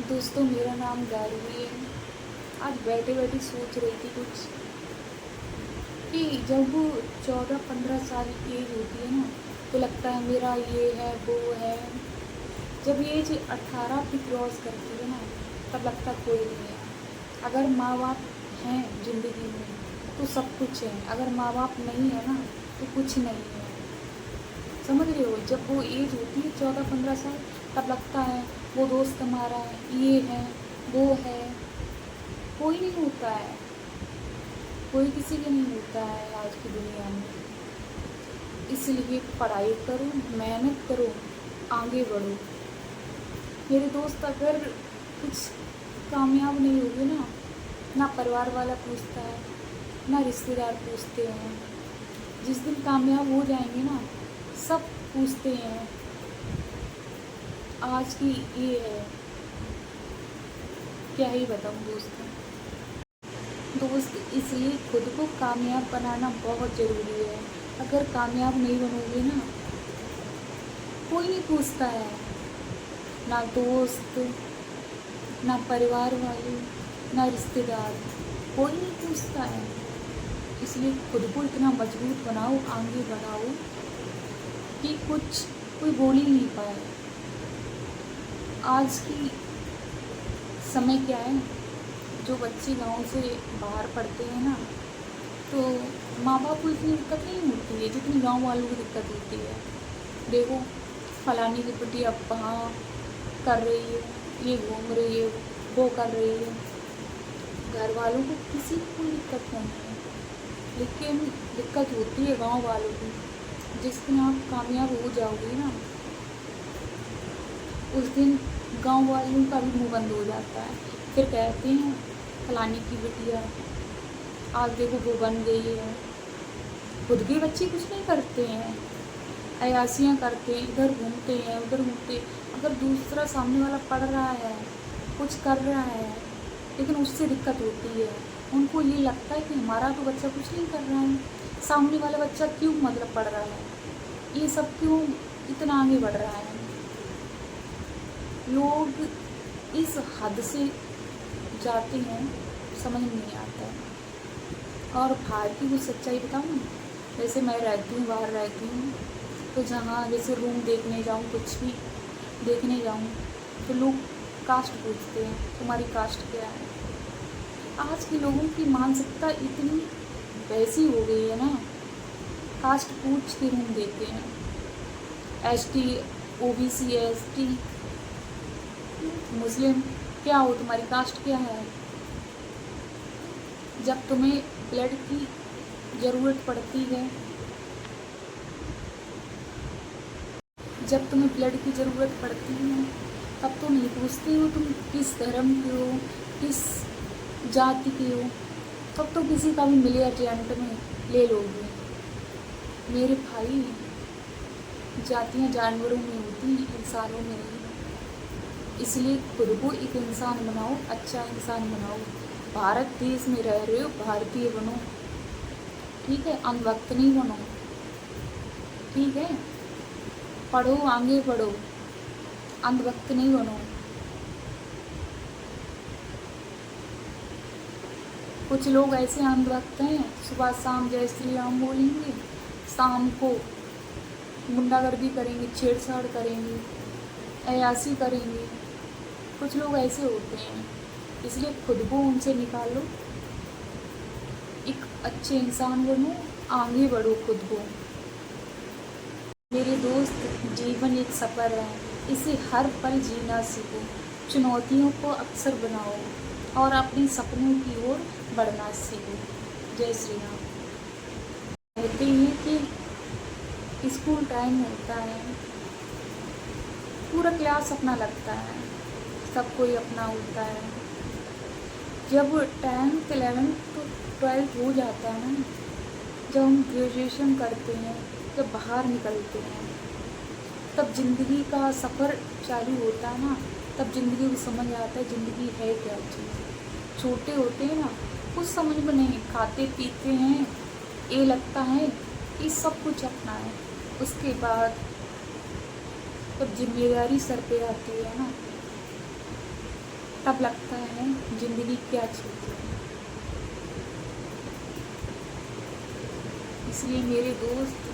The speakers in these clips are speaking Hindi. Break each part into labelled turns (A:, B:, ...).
A: दोस्तों, मेरा नाम गार्गी है। आज बैठे बैठे सोच रही थी कुछ कि जब 14-15 साल की एज होती है ना, तो लगता है मेरा ये है वो है। जब एज 18 भी क्रॉस करती है ना, तब लगता है कोई नहीं है। अगर माँ बाप हैं ज़िंदगी में तो सब कुछ है, अगर माँ बाप नहीं है ना तो कुछ नहीं है। समझ रहे हो? जब वो एज होती है 14-15 साल, तब लगता है वो दोस्त हमारा है, ये है वो है। कोई नहीं होता है, कोई किसी के नहीं होता है आज की दुनिया में। इसलिए पढ़ाई करो, मेहनत करो, आगे बढ़ो। मेरे दोस्त, अगर कुछ कामयाब नहीं होगे ना, ना परिवार वाला पूछता है, ना रिश्तेदार पूछते हैं। जिस दिन कामयाब हो जाएंगे ना, सब पूछते हैं आज की ये है। क्या ही बताऊँ दोस्तों। दोस्त, इसलिए खुद को कामयाब बनाना बहुत ज़रूरी है। अगर कामयाब नहीं बनोगे ना, कोई नहीं पूछता है, ना दोस्त, ना परिवार वाले, ना रिश्तेदार, कोई नहीं पूछता है। इसलिए खुद को इतना मजबूत बनाओ, आगे बढ़ाओ कि कुछ कोई बोल ही नहीं पाए। आज की समय क्या है, जो बच्चे गांव से बाहर पढ़ते हैं ना, तो माँ बाप को इतनी दिक्कत नहीं होती है जितनी गांव वालों को दिक्कत होती है। देखो, फलानी की बेटी अब वहाँ कर रही है, ये घूम रही है, वो कर रही है। घर वालों को किसी को कोई दिक्कत नहीं है, लेकिन दिक्कत होती है गांव वालों की। जिस दिन आप कामयाब हो जाओगे ना, उस दिन गांव वालों का भी मुंह बंद हो जाता है। फिर कहते हैं फलानी की बिटिया आज देखो वो बन गई है। खुद के बच्चे कुछ नहीं करते हैं, अयासियाँ करते हैं, इधर घूमते हैं उधर घूमते हैं। अगर दूसरा सामने वाला पढ़ रहा है, कुछ कर रहा है, लेकिन उससे दिक्कत होती है, उनको ये लगता है कि हमारा तो बच्चा कुछ नहीं कर रहा है, सामने वाला बच्चा क्यों मतलब पढ़ रहा है, ये सब क्यों इतना आगे बढ़ रहा है। लोग इस हद से जाते हैं, समझ में नहीं आता है। और बाहर की कुछ सच्चाई बताऊँ, जैसे मैं रहती हूँ, बाहर रहती हूँ, तो जहाँ जैसे रूम देखने जाऊँ, कुछ भी देखने जाऊँ, तो लोग कास्ट पूछते हैं, तुम्हारी कास्ट क्या है। आज के लोगों की मानसिकता इतनी वैसी हो गई है ना, कास्ट पूछ के रूम देते हैं। एसटी, ओबीसी, एसटी, मुस्लिम, क्या हो, तुम्हारी कास्ट क्या है। जब तुम्हें ब्लड की ज़रूरत पड़ती है, जब तुम्हें ब्लड की ज़रूरत पड़ती है, तब तो नहीं पूछते हो तुम किस धर्म के हो, किस जाति के हो। तब तो किसी का भी मिले अर्जेंट में ले लोगे। मेरे भाई, जातियाँ जानवरों में होती हैं, इंसानों में नहीं। इसलिए खुद को एक इंसान बनाओ, अच्छा इंसान बनाओ। भारत देश में रह रहे हो, भारतीय बनो, ठीक है। अंधभक्त नहीं बनो, ठीक है। पढ़ो, आगे बढ़ो, अंधभक्त नहीं बनो। कुछ लोग ऐसे अंधभक्त हैं, सुबह शाम जय श्री राम बोलेंगे, शाम को गुंडागर्दी करेंगे, छेड़छाड़ करेंगे, अयासी करेंगे। कुछ लोग ऐसे होते हैं, इसलिए खुद को उनसे निकालो, एक अच्छे इंसान बनो, आगे बढ़ो खुद को। मेरे दोस्त, जीवन एक सफ़र है, इसे हर पल जीना सीखो। चुनौतियों को अवसर बनाओ और अपने सपनों की ओर बढ़ना सीखो। जय श्री राम। कहते हैं कि स्कूल टाइम होता है, पूरा क्लास अपना लगता है, सब कोई अपना होता है। जब 10th 11th 12th हो जाता है ना, जब हम ग्रेजुएशन करते हैं, जब बाहर निकलते हैं, तब ज़िंदगी का सफ़र चालू होता है ना, तब ज़िंदगी को समझ आता है ज़िंदगी है क्या चीज़। छोटे होते हैं ना, कुछ समझ में नहीं, खाते पीते हैं, ये लगता है कि सब कुछ अपना है। उसके बाद जब जिम्मेदारी सर पे आती है ना, तब लगता है ज़िंदगी क्या चीज़ है। इसलिए मेरे दोस्त,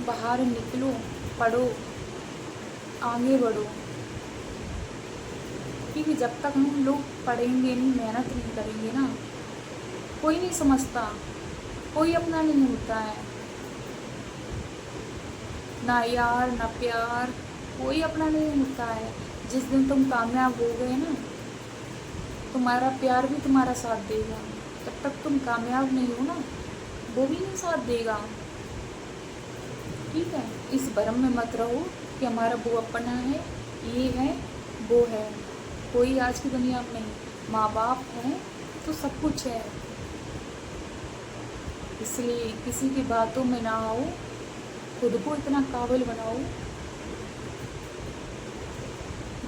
A: बाहर निकलो, पढ़ो, आगे बढ़ो, क्योंकि जब तक हम लोग पढ़ेंगे नहीं, मेहनत नहीं करेंगे ना, कोई नहीं समझता, कोई अपना नहीं होता है, ना यार ना प्यार, कोई अपना नहीं होता है। जिस दिन तुम कामयाब हो गए ना, तुम्हारा प्यार भी तुम्हारा साथ देगा। जब तक तुम कामयाब नहीं हो ना, वो भी नहीं साथ देगा। ठीक है, इस भरम में मत रहो कि हमारा वो अपना है, ये है, वो है। कोई आज की दुनिया में नहीं। माँ बाप हैं तो सब कुछ है। इसलिए किसी की बातों में ना आओ, खुद को इतना काबिल बनाओ,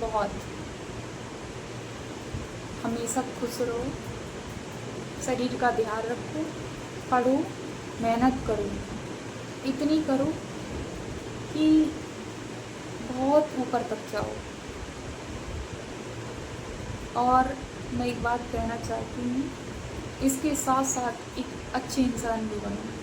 A: बहुत। हमेशा खुश रहो, शरीर का ध्यान रखो, पढ़ो, मेहनत करो, इतनी करो कि बहुत ऊपर तक जाओ। और मैं एक बात कहना चाहती हूँ, इसके साथ साथ एक अच्छे इंसान भी बनो।